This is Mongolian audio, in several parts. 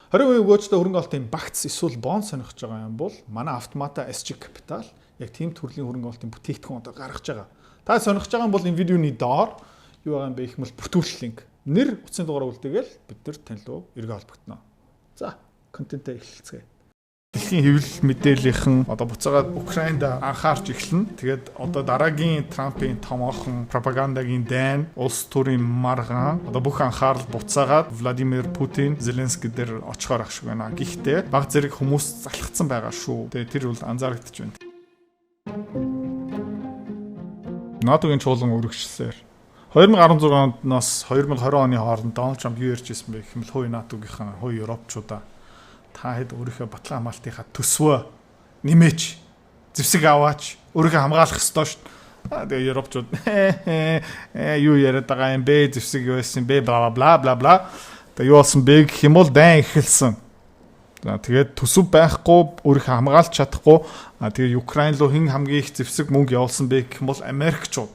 20% өгөөжтэй хөрөнгө олонтын багц эсвэл бонд сонирхож байгаа юм бол манай Автомата SG Capital яг тийм төрлийн хөрөнгө олонтын бүтээгдэхүүн одоо гаргаж байгаа. Та сонирхож байгаа бол энэ видеоны доор юу байгаа юм бэ гэх мэт бүртгүүлэх линк. Нэр утасны дугаараа үлдээгээл бид нар тань руу эргээ холбогдно. За, контентээ эхэлцгээе. Дэлхийн хэвлэл мэдээллийнхэн одоо буцаагаад Украинд анхаарч эхэлнэ. Тэгээд одоо дараагийн Трампын томоохон пропагандагийн дайн, улс төрийн маргаан одоо бүх анхаарал буцаагаад Владимир Путин, Зеленский дээр очихоор ах шиг байна. Гэхдээ баг зэрэг хүмүүс залхацсан байгаа шүү. Тэгээд тэр бол анзаарэгдэж байна. НАТОгийн чуулган үргэлжлэлээр 2016 оноос 2020 оны хооронд Дональд Трамп юу ярьж ирсэн бэ гэх юм бол хууь НАТОгийнхан хууь Европчуудаа та хэд өөрийнхөө батлан хамгаалтынхаа төсвөө нэмээч зэвсэг аваач өөрийгөө хамгаалах ёстой шүү. Тэгээ Европчууд юу яриад байгаа юм бэ зэвсэг юу байсан бэ бла бла бла бла. Тэгээ юу болсон бэ гэх юм бол дайн эхэлсэн. За тэгээд төсөв байхгүй өөрийнхөө хамгаалж чадахгүй тэгээ Украин руу хэн хамгийн их зэвсэг мөнгө явуулсан бэ гэх юм бол Америкчууд.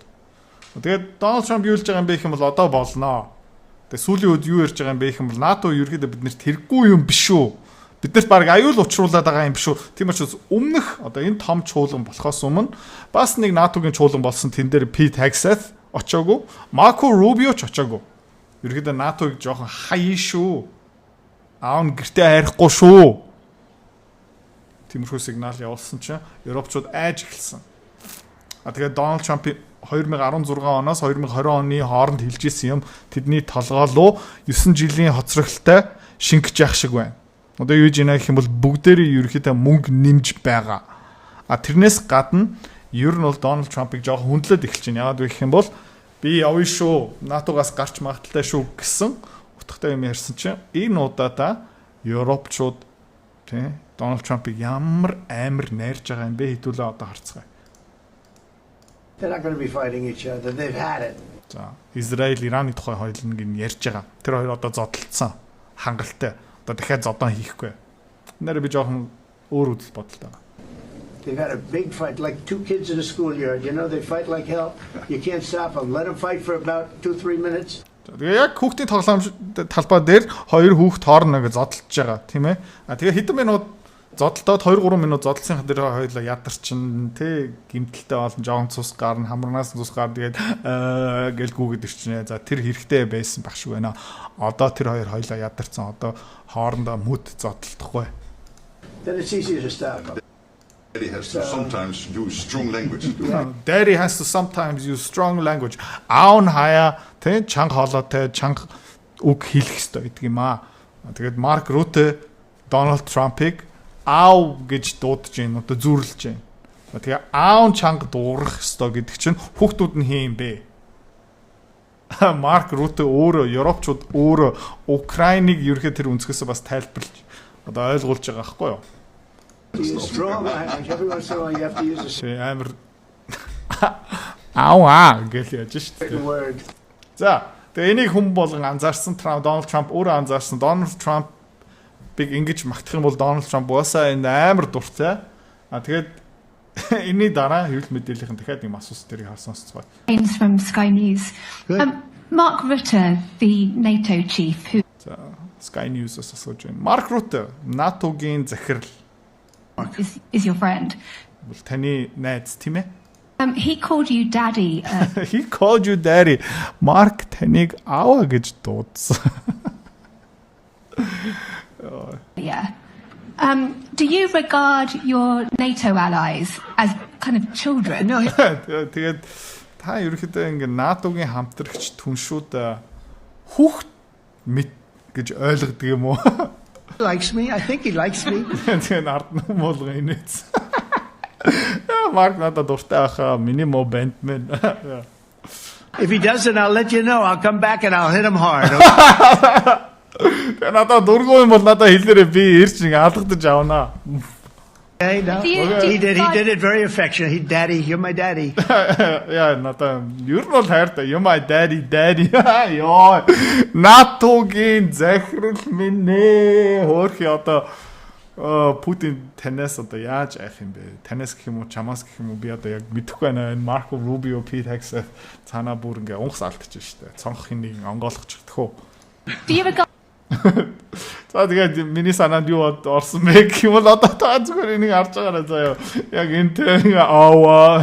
Тэгээд Дональд Трамп юу хэлж байгаа юм бэ гэх юм бол одоо болноо. Тэгээд сүүлийн үед юу ярьж байгаа юм бэ гэх юм бол НАТО ерөөдөө биднэрт хэрэггүй юм биш үү? Биднэрт баг аюул учруулад байгаа юм биш үү? Тийм учраас өмнөх одоо энэ том чуулган болохоос өмнө бас нэг НАТОгийн чуулган болсон тэн дээр Pete Hegseth очоогүй, Marco Rubio ч очоогүй. Ерөөдөө НАТОг жоохон хаяа шүү. Аав гэртээ хайрахгүй шүү. Тиймэрхүү сигнал явуулсан чинь Европчууд айж эхэлсэн. Тэгээд Дональд Трамп 2016 оноос 2020 оны хооронд хэлж исэн юм тэдний толгоолоо 9 жилийн хоцрогтой шингэж явах шиг байна. Одоо юу гэж гэх юм бол бүгдээрээ ерөөхдөө мөнгө нэмж байгаа. Тэрнээс гадна ер нь бол Дональд Трампыг жоохон хүндлээд эхэлж байна. Яагаад вэ гэх юм бол би явна шүү. НАТОгаас гарч магадaltaй шүү гэсэн утгатай юм ярьсан чинь энэ удаадаа Европчууд тий Дональд Трампыг ямар амар найрж байгаа юм бэ хэдүүлээ одоо харцгаая. They're not going to be fighting each other. They've had it. За, Израиль Ираны тухай хоёуланг нь ярьж байгаа. Тэр хоёр одоо зодтолцсон. Хангалттай. Одоо дахиад зодон хийхгүй. Нэр би жоохон өөр үзэл бодолтой байна. They've had a big fight like two kids in a schoolyard. You know they fight like hell. You can't stop them. Let them fight for about 2-3 minutes. Тэгээ яг хүүхдийн тоглоом талбай дээр хоёр хүүхд хоорондоо зодтолж байгаа, тийм ээ. Тэгээ хэдэн минут зодтолдод 2-3 минут зодтолсынхаа дээр хоёулаа ядарчин тий гимтэлтэй болон жоохон цус гарна хамрнаас цус гар тэгээд гэлгүүгээд ирчихнэ. За тэр хэрэгтэй байсан баг шүү байна. Одоо тэр хоёр хоёулаа ядарсан. Одоо хоорондоо мүд зодтолдохгүй. Then it's easier to stop. Daddy has to sometimes use strong language. Daddy has to sometimes use strong language. Аун хаяа тий чанга хоолойтой чанга үг хэлэх хэрэгтэй гэдэг юм аа. Тэгээд Марк Рүте Дональд Трампыг аав гэж дуудаж байна. Одоо зүүрлэж байна. Тэгээ аав чанга дуурах ёстой гэдэг чинь хүүхдүүд нь хин бэ? Марк Рүте өөрөө Европчууд өөрөө Украиныг ерөөхдөө тэр өнцгөөсөө бас тайлбарлаж одоо ойлгуулж байгаа байхгүй юу? Strong language. Every once in a while you have to use a Амар аав гэж яаж шүү word. За, тэгээ энийг хүн болгон анзаарсан. Дональд Трамп өөрөө анзаарсан. Дональд Трамп биг ингэж магтах юм бол Дональд Трамп уусаа энэ амар дуртай. Тэгээд энэний дараа хэвлэл мэдээллийн дахиад нэг асуусан тэрийг харсан сонсцгоо. From Sky News. Mark Rutte, the NATO chief who Sky News-аас асууж байна. Марк Рүте, НАТОгийн захирал is your friend. бол таны найз тийм ээ? He called you daddy. He called you daddy. Марк таныг аава гэж дуудсан. Yeah. Do you regard your NATO allies as kind of children? No, Тэгээд та ерөөхдөө ингээ НАТОгийн хамтрагч түншүүд хүүхд мэд гэж ойлгодог юм уу? he likes me. I think he likes me. Тэгээд ард нь болгоо инээц. Марк надад дуртай ахаа миний мо бэндмен. If he doesn't, I'll let you know. I'll come back and I'll hit him hard. Надад дургүй юм бол надад хэлээрээ би ирж ингээ алгадаж авнаа. Okay, no. He did it very affectionate. He, daddy, you're my daddy. Яа надад ер нь бол хайртай. You my daddy. Йоо. НАТОгийн захирал минь нэ. Хөөрхи одоо Путин танаас одоо яаж айх юм бэ? Танаас гэх юм уу, чамаас гэх юм уу би одоо яг мэдэхгүй байна. Энэ Марко Рубио, Pete Hegseth цаанаа бүр ингээ унгас алдчих штэ. Цонхын нэг онгойлгочих тхөө. Do you regard За тэгээд миний санаанд юу орсон бэ гэх юм бол одоо та зүгээр энийг харж байгаарай заяа. Яг энтэй аваа.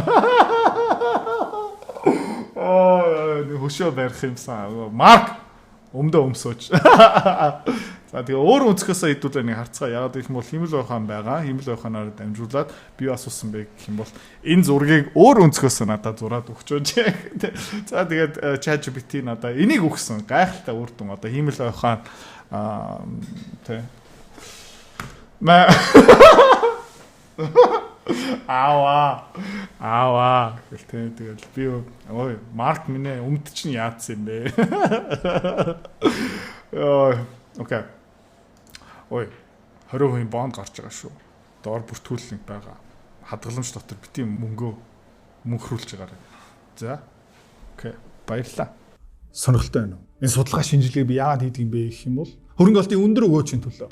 Хөшөө барих юмсан. Марк өмдөө өмсөөч. За тэгээ өөр өнцгөөсөө хэдүүлээ нэг харцгаа. Яагаад гэх юм бол химэл ойхан байгаа. Химэл ойхоноор дамжуулаад би асуусан бэ гэх юм бол энэ зургийг өөр өнцгөөсөө надад зураад өгчөөж. За тэгээд ChatGPT надад энийг өгсөн. Гайхалтай үр дүн. Одоо химэл ойхон тэ Аваа гэл тэгэл би ой Марк минь өмд чинь яатсан юм бэ? Окей. Ой 20% бонд гарч байгаа шүү. Доор бүртгүүлэлт байгаа. Хадгаламж дотор бити мөнхрүүлж байгаарай. За. Окей. Баярлалаа. Сонирхолтой байна уу? Энэ судалгаа шинжилгээг би яагаад хийдэг юм бэ гэх юм бол хөрөнгө олтын өндөр өгөөчийн төлөө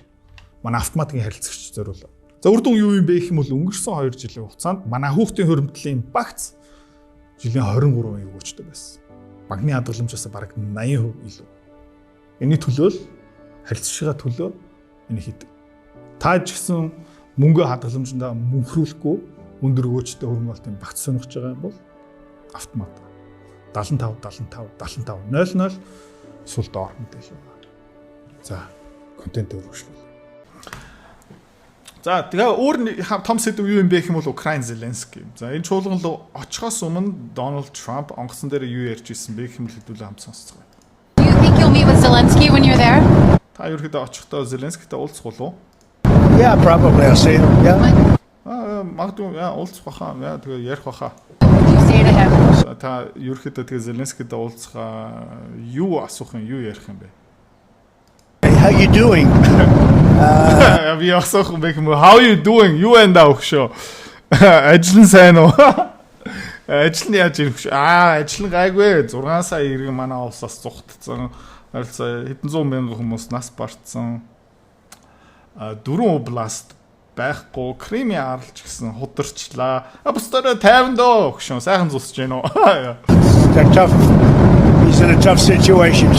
манай автоматикийн харилцагч зориулав. За үр дүн юу юм бэ гэх юм бол өнгөрсөн 2 жилийн хугацаанд манай хүүхдийн хөрөмтлийн багц жилийн 23% өгөөчтэй байсан. Банкны хадгаламжаас бараг 80% илүү. Энэний төлөө л харилцагчийн төлөө энэ хийдэг. Та ч гэсэн мөнгө хадгаламжиндаа мөнхрүүлэхгүй өндөр өгөөчтэй хөрөнгө олтын багц сонирхож байгаа юм бол автомат 75 00 эсвэл доор мэдээлэл байна. За, контент өргөжлөл. За, тэгээ өөр том сэдв юу юм бэ гэх юм бол Украин Зеленский. За, энэ чуулган руу очихоос өмнө Дональд Трамп онгоцон дээр юу ярьж ирсэн бэ гэх юм бол хэдүүлээ хамт сонсцгоо. Do you think you'll meet with Zelensky when you're there? Та ерөөдөө очихдоо Зеленскийтэй уулзах болов уу? Yeah, probably I'll see him. Yeah. Магадгүй уулзах баха. Тэгээ ярих баха. What would you say to him? Та ерөөдөө тэгээ Зеленскийтэй уулзахаа юу асуух юм, юу ярих юм бэ? How you doing? Би асуух юм бэ юм. How you doing? Юу энэ өгшөө. Ажил нь сайн уу? Ажил нь яаж ирэх вэ? Ажил нь гайгүй. 6 сая иргэн манай улсаас зүхтцсан. Харилцаа хэдэн зуун мянган хүмүүс нас барцсан. 4 област байхгүй Кремийн аралж гэсэн хударчлаа. Бусдаараа 50 дөө өгшөө. Сайхан зүсэж гэнэ үү? They're tough. He's in a tough situation.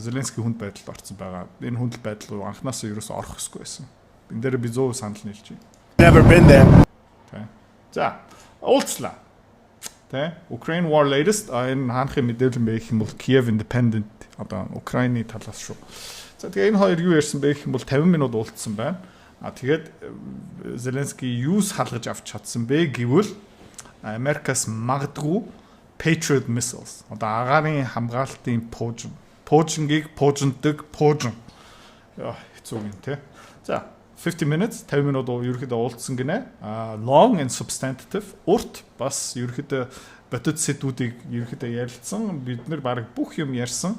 Зеленский хүнд байдалд орсон байгаа. Энэ хүндэл байдал руу анхнаасаа ерөөсөө орох хэрэггүй байсан. Энэ дээр би 100% санал нийлж байна. Never been there. За, уулзлаа. Тэ? Ukraine War latest энэ хаанхын мэдээлэл бэ гэх юм бол Kiev Independent одоо Украины талаас шүү. За тэгээ энэ хоёр юу ярьсан бэ гэх юм бол 50 минут уулзсан байна. Тэгээд Зеленский юус халгаж авч чадсан бэ гэвэл Америкаас магадгүй Patriot missiles одоо агаарын хамгаалтын пуужингийг пуужиндаг пуужин. Хэцүү юм те. За 50 minutes 50 минут ерөөхдөө уулзсан гинэ. Long and substantive урт бас ерөөхдөө бодит сэдвүүдийг ерөөхдөө ярилцсан. Бид нэр баг бүх юм ярьсан.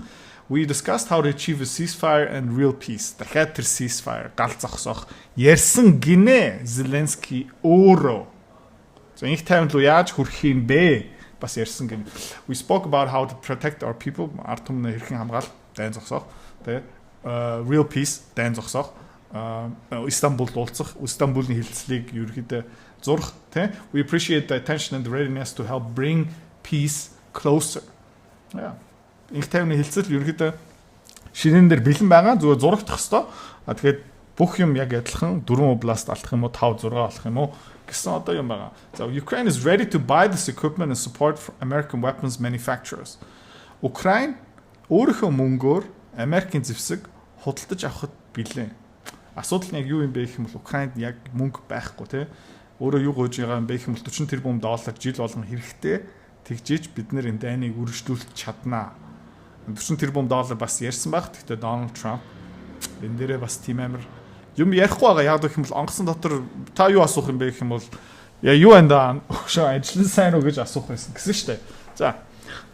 We discussed how to achieve a ceasefire and real peace. Дахиад тэр ceasefire гал зогсоох ярьсан гинэ Зеленский өөрөө. За их тайван руу яаж хүрэх юм бэ? Бас ярьсан гинэ. We spoke about how to protect our people. Ард түмний хэрхэн хамгаалах, дайн зогсоох. Тэ real peace, дайн зогсоох. Истанбулд уулзах, Истанбулын хилцлийг ерөөхдөө зурх, тэ? We appreciate the attention and the readiness to help bring peace closer. Yeah. Их тайвны хилцэл ерөөхдөө шинэн дээр бэлэн байгаа зүгээр зурагдах хэвээр. Тэгэхээр бүх юм яг адилхан 4 област алдах юм уу 5 6 болох юм уу гэсэн одоо юм байгаа. So Ukraine is ready to buy this equipment and support American weapons manufacturers. Украин өөрийнхөө мөнгөөр Америкийн зэвсэг худалдаж авахд бэлэн. Асуудал нь яг юу юм бэ гэх юм бол Украинд яг мөнгө байхгүй тий. Өөрөө юу гойж байгаа юм бэ гэх юм бол 40 тэрбум доллар жил болгон хэрэгтэй. Тэгжиж бид нэр энэ дайныг үргэлжлүүлж чаднаа. 40 тэрбум доллар бас ярьсан баг. Гэхдээ Дональд Трамп энэ дээрээ бас тийм амар юм ярихгүй байгаа. Яг гэх юм бол онгоцон дотор та юу асуух юм бэ гэх юм бол яа юу энэ өгшөө ажил сайн уу гэж асуух байсан гэсэн шүү дээ. За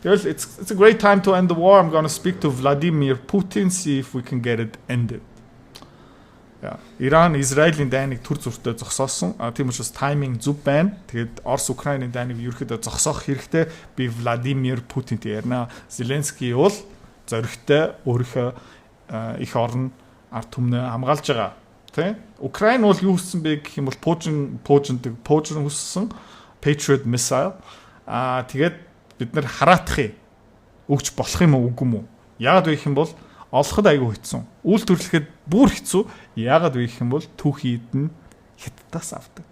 тэгэл it's a great time to end the war. I'm going to speak to Vladimir Putin see if we can get it ended. Ja, Иран Израилийн дайныг төр зүртээ зогсоосон. Тийм учраас тайминг зөв байна. Тэгээд Орос Украиний дайныг ерөөхдөө зогсоох хэрэгтэй. Би Владимир Путинтэй ярина. Зеленский бол зоригтой өөрийнхөө их орн ард түмнээ хамгаалж байгаа. Тэ? Украин бол юу хийсэн бэ гэх юм бол пуужин хүссэн Patriot missile. Тэгээд бид нар хараатахыг өгч болох юм уу үгүй юм уу? Яг гэх юм бол олоход айгүй хэцүү. Үйлдвэрлэхэд бүр хэцүү. Яагаад вэ гэх юм бол түүхийд нь Хятадаас авдаг.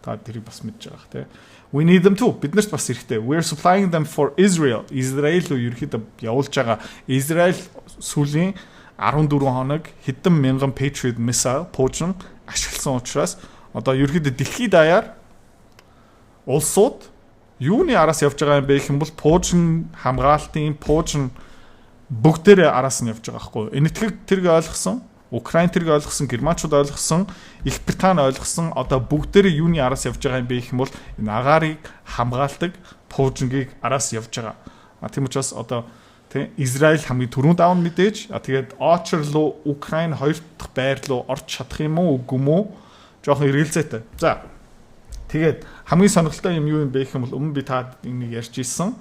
Та тэрийг бас мэдж байгаа те. We need them too. Бид нарт бас хэрэгтэй. We're supplying them for Israel. Израиль руу ерөөхдөө явуулж байгаа. Израиль сүүлийн 14 хоног хэдэн мянган Patriot missile пуужин ашигласан учраас одоо ерөөхдөө дэлхийд даяар улсууд юуны араас явж байгаа юм бэ гэх юм бол пуужин хамгаалтын пуужин бүгдээрээ араас нь явж байгаа хгүй. Энэтхэг тэрг ойлгосон, Украин тэрг ойлгосон, Германчууд ойлгосон, Их Британи ойлгосон одоо бүгдээрээ юуны араас явж байгаа юм бэ гэх юм бол энэ агаарыг хамгаалдаг пуужингийг араас явж байгаа. Тийм учраас одоо тийм Израиль хамгийн түрүүнд аав мэдээж тэгээд Очер руу Украин хоёр дахь байр руу орж чадах юм уу үгүй юм уу? Жохон эргэлзээтэй. За. Тэгээд хамгийн сонирхолтой юм юу юм бэ гэх юм бол өмнө би та энийг ярьж ирсэн.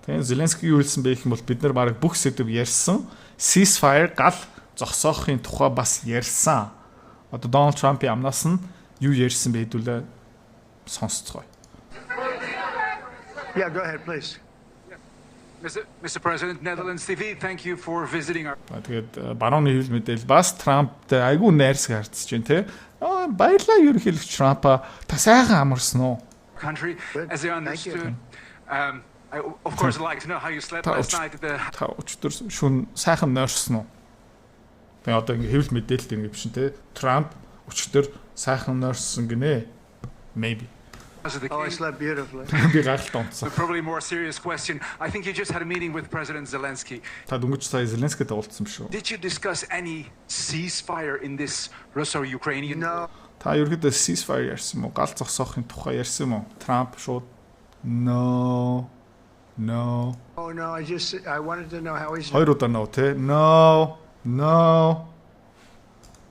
Тэгээд Зеленский юу хэлсэн бэ гэх юм бол бид нар баг бүх сэдв ярьсан. Ceasefire гал зогсоохын тухай бас ярьсан. Одоо Дональд Трампын амнаас нь юу ярьсан бэ хэдүүлээ сонсцгоё. Yeah, go ahead, please. Mr. President, Netherlands TV, thank you for visiting our Тэгээд барууны хэвлэл мэдээл бас Трамптай айгүй найрсаг харцж байна те. Баярлалаа ерөнхийлөгч Трампа та сайхан амарсан уу? country. Good. As I Thank understood, you. I of course would like to know how you slept last night at the Та өчтөр шүн сайхан нойрсон уу? Тэгээ одоо ингэ хэвлэл мэдээлэл ингэ биш те. Трамп өчтөр сайхан нойрсон гинэ. Maybe. house of the Oh, I king. slept beautifully. Би гайхалтай унтсан. But probably more serious question. I think you just had a meeting with President Zelensky. Та дөнгөж сая Зеленскийтэй уулзсан шүү. Did you discuss any ceasefire in this Russo-Ukrainian? No, Та ерөөдөө ceasefire ярьсан юм уу? Гал зогсоохын тухай ярьсан юм уу? Трамп шууд no. oh no, I wanted to know how he's Хоёр удаа no те. No.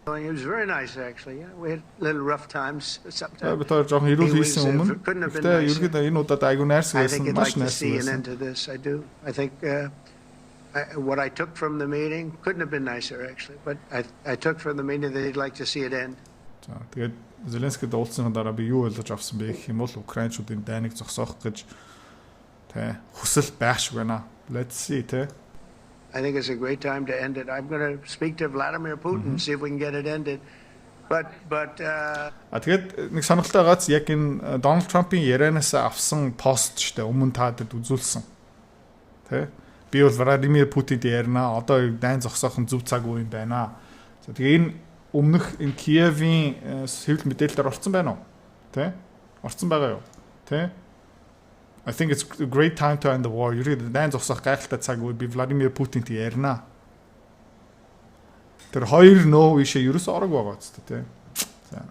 doing. He was very nice, actually. Yeah, we had little rough times Би sometimes. тэр жоохон ирүүл He was, хийсэн өмнө. couldn't have been Гэтэ nicer. ерөөдөө энэ удаад айгу найрсаг I байсан, think he'd маш like to найрсаг see an байсан. end to this. I do. I think what I took from the meeting couldn't have been nicer, actually. But I took from the meeting that he'd like to see it end. За тэгээд Зеленскийд уулзсаны дараа би юу ойлгож авсан бэ гэх юм бол Украинчуудын дайныг зогсоох гэж тэ хүсэл байх шиг байна. Let's see тэ. I think it's a great time to end it. I'm going to speak to Vladimir Putin, see if we can get it ended. But Тэгээд нэг сонирхолтой гац яг энэ Дональд Трампын ярианаас авсан пост штэ өмнө таадаг үзүүлсэн. Тэ? Би бол Владимир Путинд ярина. Одоо дайн зогсоох нь зөв цаг үе юм байна. За тэгээ энэ өмнөх энэ Киевийн хэвлэл мэдээлэлээр орсон байна уу? Тэ? Орсон байгаа юу? Тэ? I think it's a great time to end the war. Ерөөд дайн зогсоох гайхалтай цаг үе би Владимир Путинд ярина. Тэр хоёр нөө ишээ ерөөс орог байгаа ч тэ. За.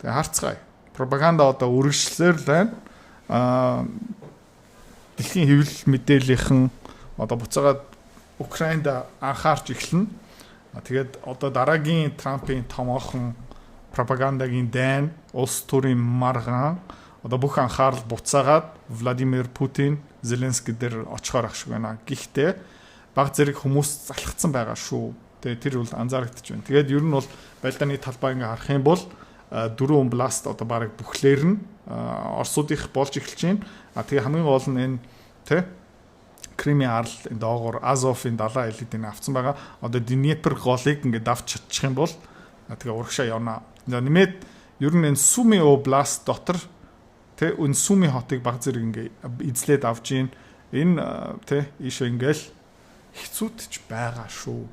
Тэгээ харцгаая. Пропаганда одоо үргэлжлэлээр л байна. Дэлхийн хэвлэл мэдээллийнхэн одоо буцаагаад Украинд анхаарч эхэлнэ. Тэгээд одоо дараагийн Трампын томоохон пропагандагийн дайн, улс төрийн маргаан одоо бүх анхаарал буцаагаад Владимир Путин, Зеленский дээр очихоор ах шиг байна. Гэхдээ баг зэрэг хүмүүс залхацсан байгаа шүү. Тэгээ тэр бол анзаарэгдэж байна. Тэгээд ер нь бол байлдааны талбай ингээ харах юм бол дөрөв бласт одоо баг бүхлээр нь Оросуудынх болж эхэлж байна. Тэгээ хамгийн гол нь энэ тэ Кримийн арал энэ доогоор Азовын далайн элитийн авцсан байгаа. Одоо Днепр голыг ингээ давч чадчих юм бол тэгээ урагшаа явна. Нэмээд ер нь энэ Суми област дотор тэ энэ Суми хотыг баг зэрэг ингээ эзлээд авж гин энэ тэ ийшээ ингээл хэцүүдч байгаа шүү.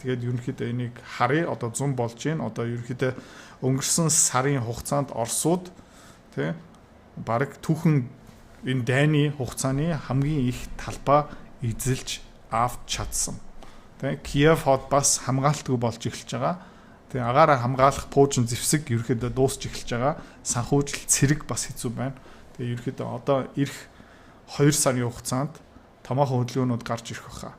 Тэгээд ерөнхийдөө энийг харъя одоо 100 болж гин одоо ерөнхийдөө өнгөрсөн сарын хугацаанд Оросууд тэ баг түүхэн энэ дайны хугацааны хамгийн их талбай эзэлж авч чадсан. Тэ Киев хот бас хамгаалтгүй болж эхэлж байгаа. Тэ агаараа хамгаалах пуужин зэвсэг ерөөхдөө дуусч эхэлж байгаа. Санхүүжил цэрэг бас хэцүү байна. Тэ ерөөхдөө одоо ирэх 2 сарын хугацаанд томоохон хөдөлгөөнүүд гарч ирэх баха.